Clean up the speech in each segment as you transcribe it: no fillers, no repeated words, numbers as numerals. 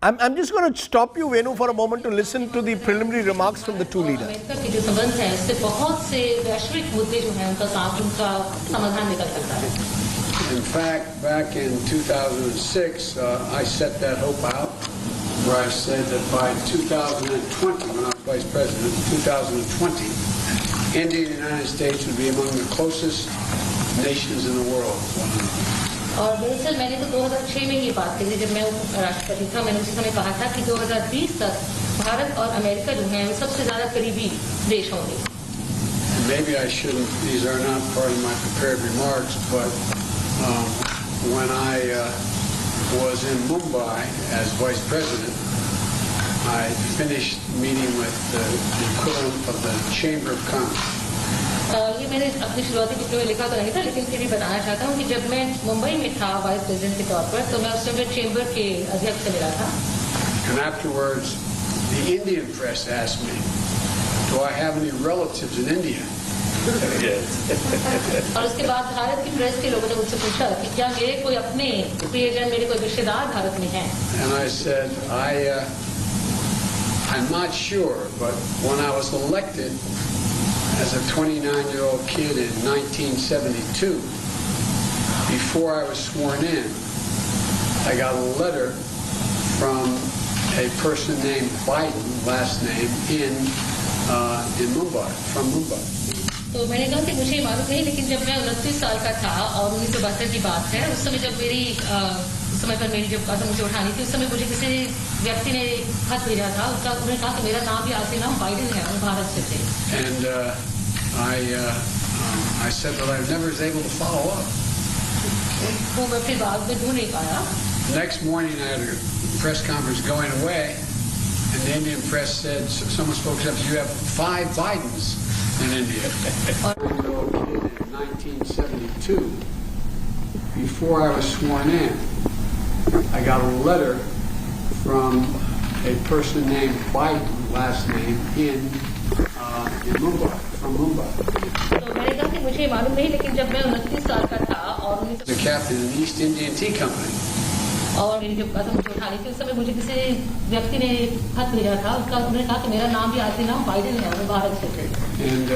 I'm just going to stop you, Venu, for a moment to listen to the preliminary remarks from the two leaders. America के जो संबंध हैं उससे बहुत से वैश्विक मुद्दे जो हैं उनका समाधान निकल सकता है. In fact, back in 2006, I set that hope out, where I said that by 2020, when I was Vice President, 2020, India and the United States would be among the closest nations in the world. और दरअसल मैंने तो 2006 में ये बात कही जब मैं राष्ट्रपति था. मैंने उसी समय कहा था कि 2020 तक भारत और अमेरिका जो हैं वो सबसे ज्यादा करीबी देश होंगे. Maybe I shouldn't, these are not part of my prepared remarks, but when I was in Mumbai as Vice President, I finished meeting with the equivalent of the Chamber of Commerce. ये मैंने अपनी शुरुआती टिप्पणी में लिखा तो नहीं था, लेकिन फिर भी बताना चाहता हूँ कि जब मैं मुंबई में था वाइस प्रेसिडेंट के तौर पर, तो मैं उस समय चेंबर के अध्यक्ष से मिला था. And afterwards, the Indian press asked me, do I have any relatives in India? और उसके बाद भारत की प्रेस के लोगों ने मुझसे पूछा कि क्या मेरे कोई अपने प्रियजन, मेरे कोई रिश्तेदार भारत में हैं. And I said, I'm not sure, but when I was elected as a 29-year-old kid in 1972, before I was sworn in, I got a letter from a person named Biden, last name, in Mumbai, from Mumbai. तो मैंने कहा कि मुझे मालूम नहीं, लेकिन जब मैं 29 साल का था और 1972 की बात है, उस समय जब उस समय पर मेरी जब कसम मुझे उठानी थी, उस समय मुझे किसी व्यक्ति ने खत भेजा था. उन्होंने कहा कि मेरा नाम भी आखिरी नाम बाइडेन है, वो भारत से थे. And I said that I never was able to follow up. वो मैं फिर बाद में ढूंढ नहीं पाया. Next morning I had a press conference going away, and the Indian press said, someone spoke up, you have 5 Bidens in India. In 1972, before I was sworn in, I got a letter from a person named Biden, last name, in Mumbai, from Mumbai. तो मैंने कहा कि मुझे मालूम नहीं, लेकिन जब मैं 29 साल का था और The captain of the East Indian Tea Company. और मेरी जब कसम मुझे उठानी थी, उस समय मुझे किसी व्यक्ति ने खत भेजा था. उन्होंने कहा कि मेरा नाम भी आखिरी नाम बाइडेन है, वो भारत से थे. And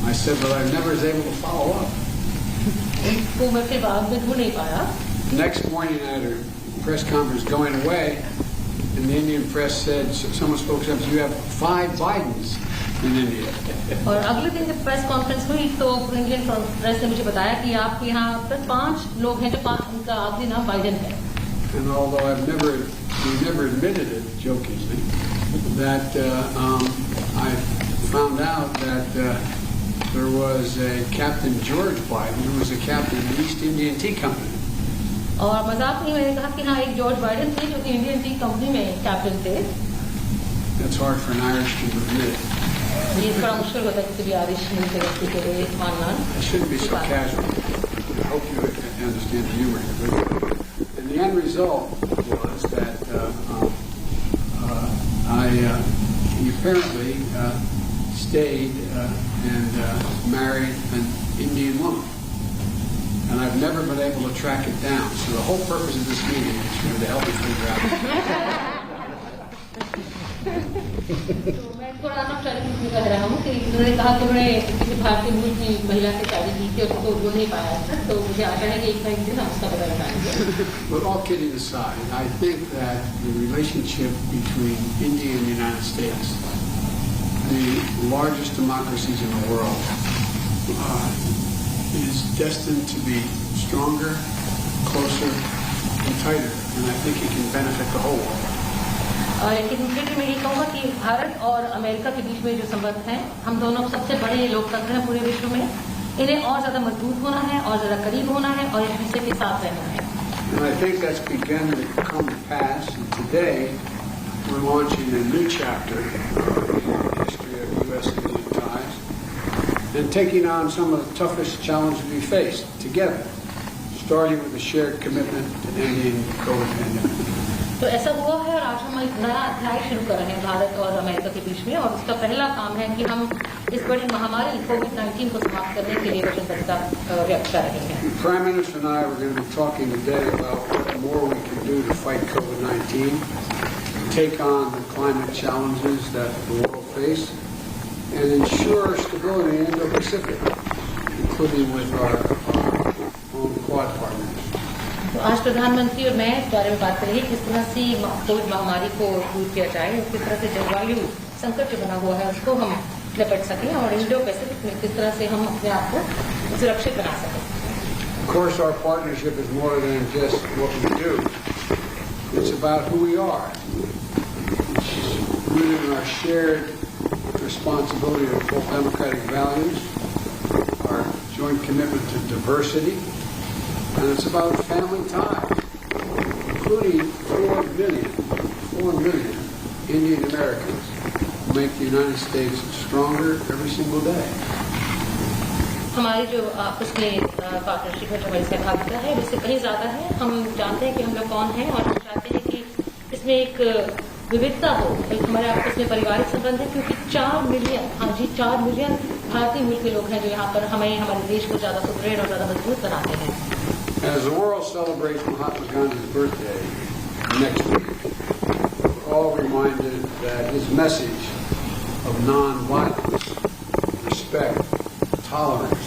I said, but I never was able to follow up. वो मैं फिर बाद में ढूंढ नहीं पाया. Next morning I had a press conference going away, and the Indian press said, someone spoke up, you have 5 Bidens in India. और अगले दिन जब प्रेस कॉन्फ्रेंस हुई तो इंडियन प्रेस ने मुझे बताया कि आपके यहाँ पर 5 लोग हैं जो उनका आखिरी नाम बाइडेन है. And although we never admitted it, jokingly, that I found out that there was a Captain George Biden who was a captain of the East Indian Tea Company. और मजाक नहीं, मैंने कहा कि हाँ एक जॉर्ज बाइडेन थे जो कि इंडियन टी कंपनी में कैप्टन थे. That's hard for an Irishman to admit. ये थोड़ा मुश्किल होता है किसी भी आयरिश व्यक्ति के लिए मानना. I shouldn't be so casual. I hope you understand the humor here. And the end result was that he apparently stayed and married an Indian woman. And I've never been able to track it down. So the whole purpose of this meeting is for you to help me figure out. तो मैं थोड़ा अनौपचारिक कह रहा हूँ कि उन्होंने कहा कि उन्होंने किसी भारतीय मूल की महिला से शादी की थी और उसको ढूंढ नहीं पाया था. तो मुझे आशा है कि एक दिन हम उसका पता लगाएंगे. But all kidding aside, I think that the relationship between India and the United States, the largest democracies in the world, is destined to be stronger, closer, and tighter. And I think it can benefit the whole world. लेकिन फिर मैं ये कहूँगा कि भारत और America के बीच में जो संबंध हैं, हम दोनों सबसे बड़े लोकतंत्र हैं पूरे विश्व में. इन्हें और ज्यादा मजबूत होना है और ज्यादा करीब होना है और एक दूसरे के साथ रहना है. And I think that's begun to come to pass. And today, we're launching a new chapter in the history of U.S.-India ties and taking on some of the toughest challenges we faced together, starting with a shared commitment to ending the COVID pandemic. तो ऐसा हुआ है और आज हम एक नया अध्याय शुरू कर रहे हैं भारत और अमेरिका के बीच में. और उसका पहला काम है कि हम इस बड़ी महामारी कोविड-19 को समाप्त करने के लिए वचनबद्धता व्यक्त कर रहे हैं. The Prime Minister and I were going to be talking today about what more we can do to fight COVID-19, take on the climate challenges that the world face, and ensure stability in the Indo-Pacific, including with our own Quad partners. तो आज प्रधानमंत्री और मैं इस बारे में बात करेंगे किस तरह से कोविड महामारी को दूर किया जाए और किस तरह से जलवायु संकट जो बना हुआ है उसको हम निपट सकें और इंडो पैसिफिक में किस तरह से हम अपने आप को सुरक्षित बना सकें. Of course, our partnership is more than just what we do. It's about who we are. It's rooted in our shared responsibility to uphold democratic values, our joint commitment to diversity, and it's about family ties, including 4 million Indian Americans who make the United States stronger every single day. हमारी जो आपस में partnership है जो हमारी सहभागिता है उससे कहीं ज्यादा है. हम जानते हैं कि हम लोग कौन हैं और हम चाहते हैं कि इसमें एक विविधता हो, एक हमारे आपस में पारिवारिक संबंध है क्योंकि 4 मिलियन भारतीय मूल के लोग हैं जो यहाँ पर हमें हमारे देश को ज्यादा सुदृढ़ और ज्यादा मजबूत बनाते हैं. As the world celebrates Mahatma Gandhi's birthday next week, we're all reminded that his message of non-violence, respect, tolerance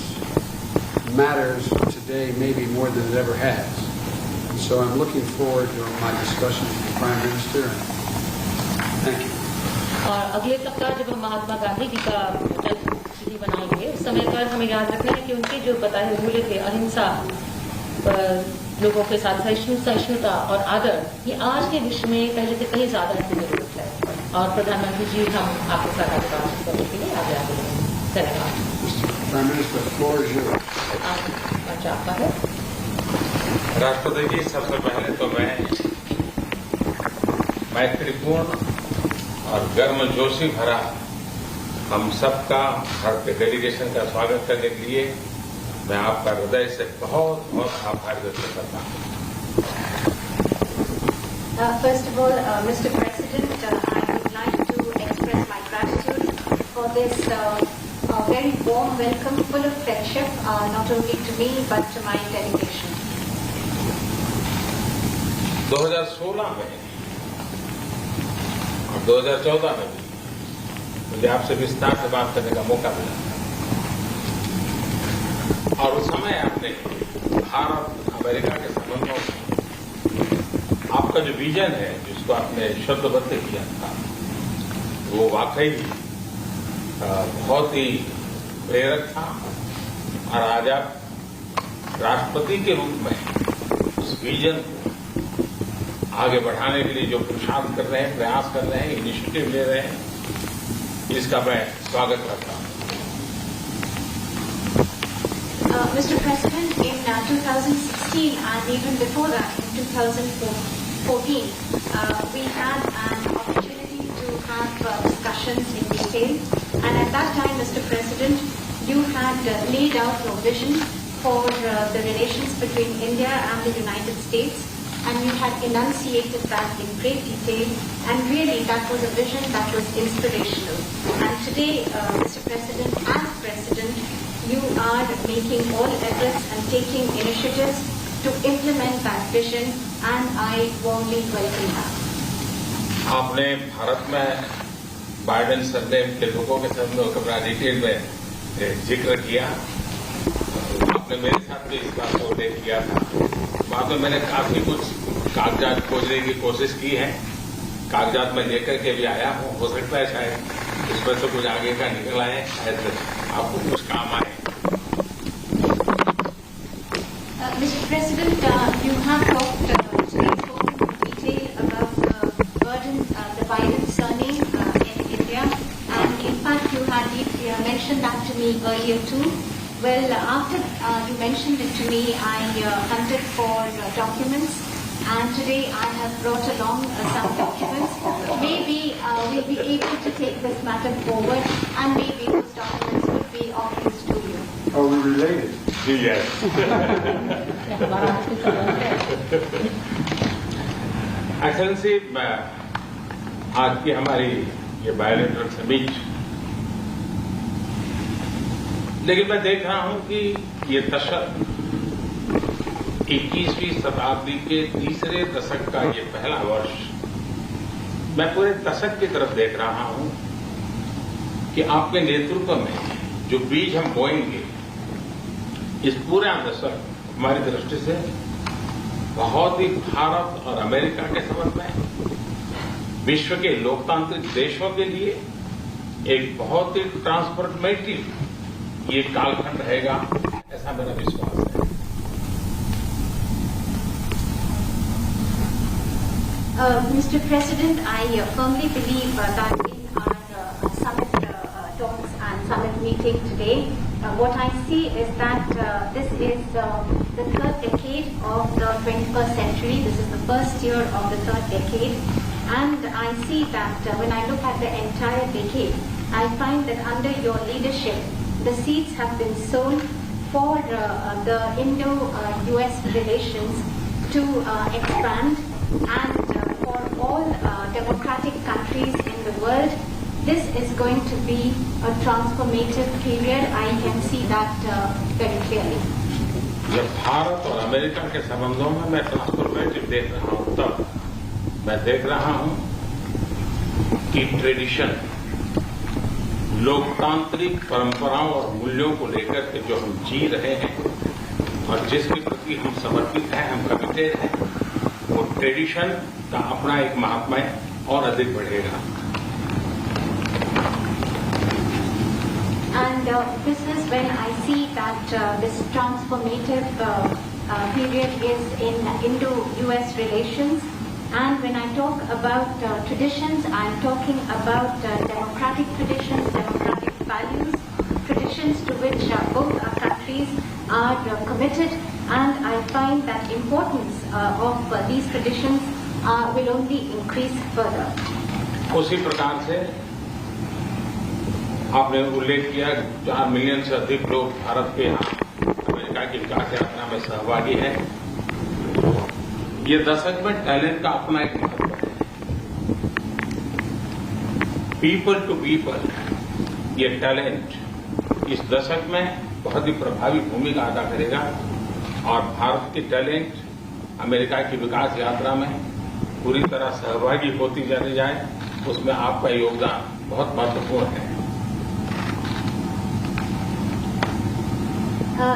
matters today maybe more than it ever has. And so I'm looking forward to my discussions with the Prime Minister. Thank you. और अगले सप्ताह जब हम महात्मा गांधी जी का जन्मतिथि मनाएंगे उस समय पर हमें याद रखना है कि उनके जो बताए हुए मूल्य थे अहिंसा, लोगों के साथ सहिष्णुता और आदर, ये आज के विश्व में पहले से कहीं ज्यादा इसकी जरूरत है. और प्रधानमंत्री जी हम आपके साथ आगे बात करने के लिए आगे आगे धन्यवाद. Prime Minister, the floor is yours. आपका है. राष्ट्रपति जी, सबसे पहले तो मैं मैत्रीपूर्ण और गर्मजोशी भरा हम सबका भारतीय डेलीगेशन का स्वागत करने के लिए मैं आपका हृदय से बहुत बहुत आभार व्यक्त करता हूं. First of all, Mr. President, I would like to express my gratitude for this very warm welcome, full of friendship, not only to me but to my delegation. 2016 में और 2014 में भी मुझे आपसे विस्तार से बात करने का मौका मिला और उस समय आपने भारत अमेरिका के संबंधों में आपका जो विजन है जिसको आपने शब्दबद्ध किया था वो वाकई बहुत ही प्रेरक था. और आज आप राष्ट्रपति के रूप में उस विजन को आगे बढ़ाने के लिए जो पुरुषार्थ कर रहे हैं, प्रयास कर रहे हैं, इनिशिएटिव ले रहे हैं, इसका मैं स्वागत करता हूं. Mr. President, in 2016 and even before that, in 2014, we had an opportunity to have discussions in detail. And at that time, Mr. President, you had laid out your vision for the relations between India and the United States. And you had enunciated that in great detail. And really, that was a vision that was inspirational. And today, Mr. President, as President, you are making all efforts and taking initiatives to implement that vision, and I warmly welcome that. आपने भारत में Biden surname के लोगों के साथ अपना detail में जिक्र किया. आपने मेरे साथ भी इस बात को उल्लेख किया था. बाद में मैंने काफी कुछ कागजात खोजने की कोशिश की है. कागजात में लेकर के भी आया हूं. हो सकता है शायद इसमें से कुछ आगे का निकल आए, शायद आपको कुछ काम आए. Mr. President, you have talked today in detail about the burden, the Biden surname in India, and in fact you had mentioned that to me earlier too. Well, after you mentioned it to me, I hunted for documents, and today I have brought along some documents. Maybe we'll be able to take this matter forward, and maybe those documents would be of use to you. Are we related? Yes. Excellency, आज की हमारी ये bilateral summit, लेकिन मैं देख रहा हूं कि ये दशक 21वीं शताब्दी के तीसरे दशक का ये पहला वर्ष मैं पूरे दशक की तरफ देख रहा हूं कि आपके नेतृत्व में जो बीज हम बोएंगे इस पूरा दशक हमारी दृष्टि से बहुत ही भारत और अमेरिका के संबंध में विश्व के लोकतांत्रिक देशों के लिए एक बहुत ही ट्रांसफॉर्मेटिव ये कालखंड रहेगा, ऐसा मेरा विश्वास है। Mr. President, I firmly believe that in our summit talks and summit meeting today, what I see is that this is the third decade of the 21st century. This is the first year of the third decade. And I see that when I look at the entire decade, I find that under your leadership, the seeds have been sown for the Indo-US relations to expand, and for all democratic countries in the world, this is going to be a transformative period. I can see that very clearly. जब भारत और America के संबंधों में मैं transformative देख रहा हूं, तब मैं देख रहा हूं कि ट्रेडिशन, लोकतांत्रिक परंपराओं और मूल्यों को लेकर के जो हम जी रहे हैं और जिसके प्रति हम समर्पित हैं, हम कमिटेड हैं, वो ट्रेडिशन का अपना एक महात्मा और अधिक बढ़ेगा। And this is when I see that this transformative period is in Indo-US relations. And when I talk about traditions, I am talking about democratic traditions, democratic values, traditions to which both our countries are committed. And I find that importance of these traditions will only increase further. उसी प्रकार से आपने उल्लेख किया 4 million से अधिक लोग भारत के यहाँ अमेरिका की विकास यात्रा में सहभागी हैं। ये दशक में टैलेंट का अपना एक महत्व है। पीपल टू पीपल ये टैलेंट इस दशक में बहुत ही प्रभावी भूमिका अदा करेगा और भारत की टैलेंट अमेरिका की विकास यात्रा में पूरी तरह सहभागी होती चली जाए, उसमें आपका योगदान बहुत महत्वपूर्ण है।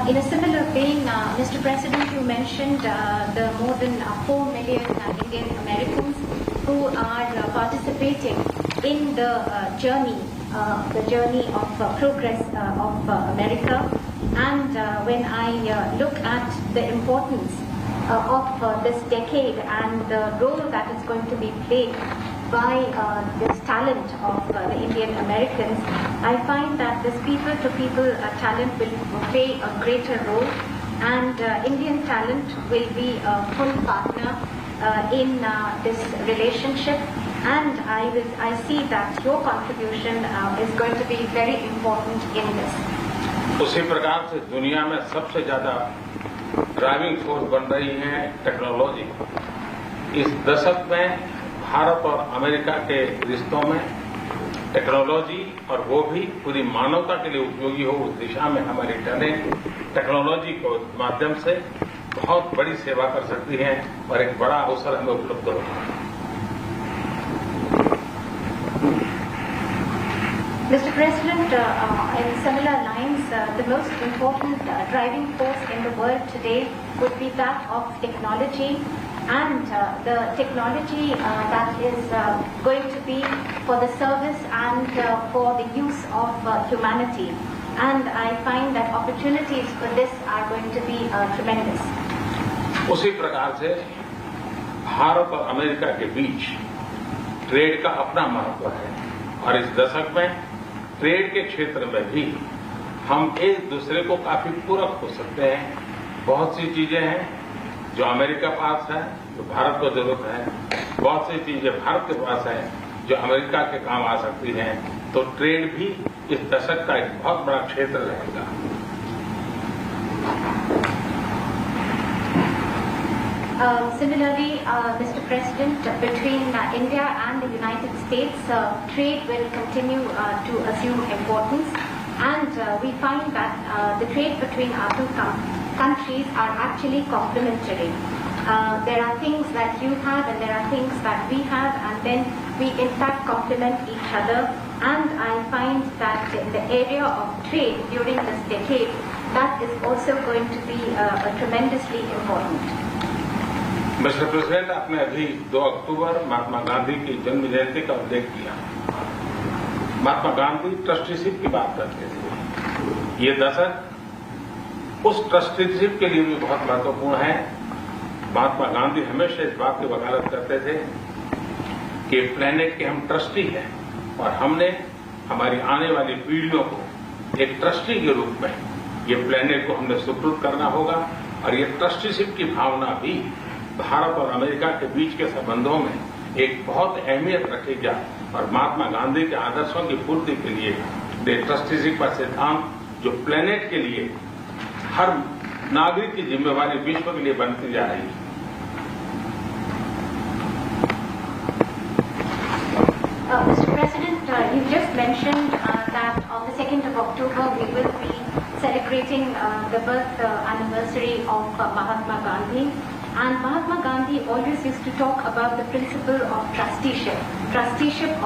In a similar vein, Mr. President, you mentioned the more than 4 million Indian Americans who are participating in the journey of progress of America. And when I look at the importance of this decade and the role that is going to be played by this talent of the Indian Americans, I find that this people-to-people talent will play a greater role, and Indian talent will be a full partner in this relationship. And I see that your contribution is going to be very important in this. उसी प्रकार से दुनिया में सबसे ज्यादा driving force बन रही है टेक्नोलॉजी। इस दशक में भारत और अमेरिका के रिश्तों में टेक्नोलॉजी, और वो भी पूरी मानवता के लिए उपयोगी हो, उस दिशा में हमारी टैलेंट टेक्नोलॉजी के माध्यम से बहुत बड़ी सेवा कर सकती है और एक बड़ा अवसर हमें उपलब्ध होगा। Mr. President, in similar lines, the most important driving force in the world today would be that of technology, and the technology that is going to be for the service and for the use of humanity. And I find that opportunities for this are going to be tremendous. उसी प्रकार से भारत और America के बीच trade का अपना महत्व है और इस दशक में ट्रेड के क्षेत्र में भी हम एक दूसरे को काफी पूरक हो सकते हैं। बहुत सी चीजें हैं जो अमेरिका पास है, जो भारत को जरूरत है, बहुत सी चीजें भारत के पास है जो अमेरिका के काम आ सकती हैं। तो ट्रेड भी इस दशक का एक बहुत बड़ा क्षेत्र रहेगा। Similarly, Mr. President, between India and the United States, trade will continue to assume importance, and we find that the trade between our two countries are actually complementary. There are things that you have and there are things that we have, and then we in fact complement each other. And I find that in the area of trade during this decade, that is also going to be tremendously important. Mister president, आपने अभी 2 अक्टूबर महात्मा गांधी की जन्म जयंती का उल्लेख किया। Mahatma Gandhi trusteeship की बात करते थे। ये दशक उस ट्रस्टीशिप के लिए भी बहुत महत्वपूर्ण है। महात्मा गांधी हमेशा इस बात की वकालत करते थे कि प्लेनेट के हम ट्रस्टी हैं और हमने हमारी आने वाली पीढ़ियों को एक ट्रस्टी के रूप में ये प्लेनेट को हमने सुपुर्द करना होगा। और ये ट्रस्टीशिप की भावना भी भारत और अमेरिका के बीच के संबंधों में एक बहुत अहमियत रखेगा। और महात्मा गांधी के आदर्शों की पूर्ति के लिए ये ट्रस्टीशिप का सिद्धांत जो प्लेनेट के लिए हर नागरिक की जिम्मेवारी विश्व के लिए बनती जा रही है। Mr. President, you just mentioned that on the 2nd of October we will be celebrating the birth anniversary of Mahatma Gandhi. And Mahatma Gandhi always used to talk about the principle of trusteeship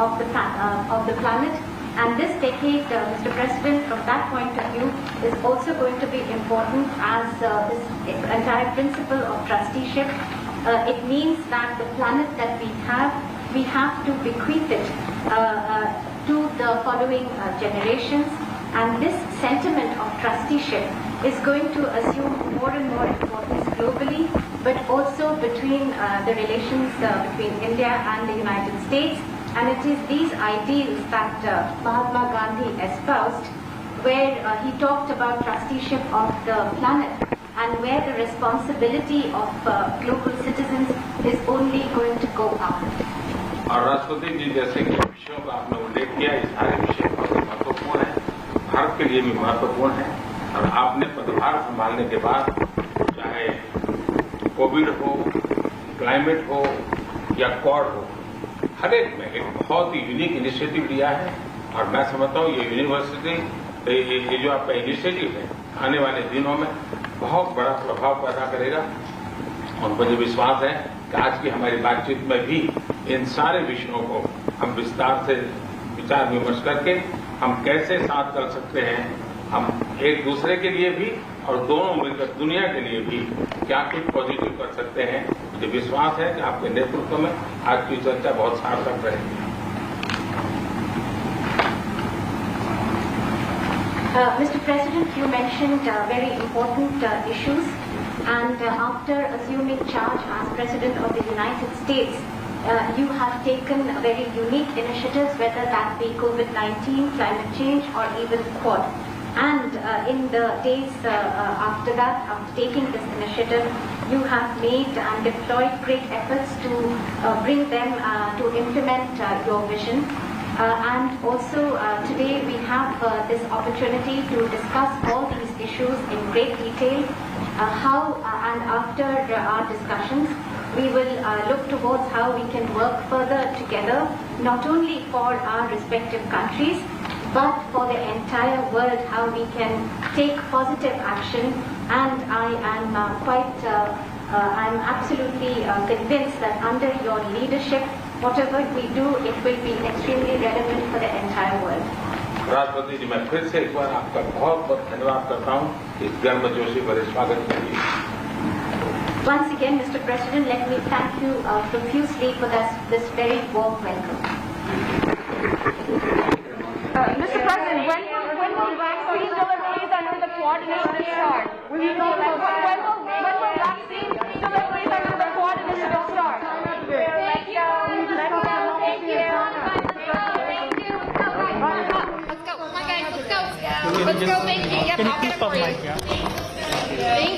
of the planet. And this decade, Mr. President, from that point of view, is also going to be important as this entire principle of trusteeship. It means that the planet that we have to bequeath it to the following generations. And this sentiment of trusteeship is going to assume more and more importance globally, but also between the relations between India and the United States. And it is these ideals that Mahatma Gandhi espoused, where he talked about trusteeship of the planet and where the responsibility of global citizens is only going to go up. और राष्ट्रपति जी जैसे कि विषयों का आपने उल्लेख किया, ये सारे विषय बहुत महत्वपूर्ण हैं, भारत के लिए भी महत्वपूर्ण है। और आपने पदभार संभालने के बाद चाहे कोविड हो, क्लाइमेट हो या क्वाड हो, हर एक में एक बहुत ही यूनिक इनिशिएटिव लिया है। और मैं समझता हूँ ये यूनिवर्सिटी, ये जो आपका इनिशिएटिव है, आने वाले दिनों में बहुत बड़ा प्रभाव पैदा करेगा। और मुझे विश्वास है कि आज की हमारी बातचीत में भी इन सारे विषयों को हम विस्तार से विचार विमर्श करके हम कैसे साथ कर सकते हैं, हम एक दूसरे के लिए भी और दोनों मिलकर दुनिया के लिए भी क्या कुछ पॉजिटिव कर सकते हैं। मुझे विश्वास है कि आपके नेतृत्व में आज की चर्चा बहुत सार्थक रहेगी। Mr. President, you mentioned very important issues, and after assuming charge as President of the United States, you have taken very unique initiatives, whether that be COVID-19, climate change, or even Quad. And in the days after that, after taking this initiative, you have made and deployed great efforts to bring them to implement your vision. And also today we have this opportunity to discuss all these issues in great detail. And after our discussions, we will look towards how we can work further together, not only for our respective countries, but for the entire world, how we can take positive action. And I am I'm absolutely convinced that under your leadership, whatever we do, it will be extremely relevant for the entire world. राष्ट्रपति जी, मैं फिर से एक बार आपका बहुत बहुत धन्यवाद करता हूँ इस गर्मजोशी भरे स्वागत के लिए। Once again, Mr. President, let me thank you profusely for this very warm welcome. Mr. President, when will vaccine deliveries under the Quad initiative start? When will vaccine deliveries under the Quad initiative start? Thank you. Let's go. Come on, guys. Let's go. Let's go. Thank you. Yep, I'll get it for you. Thank you.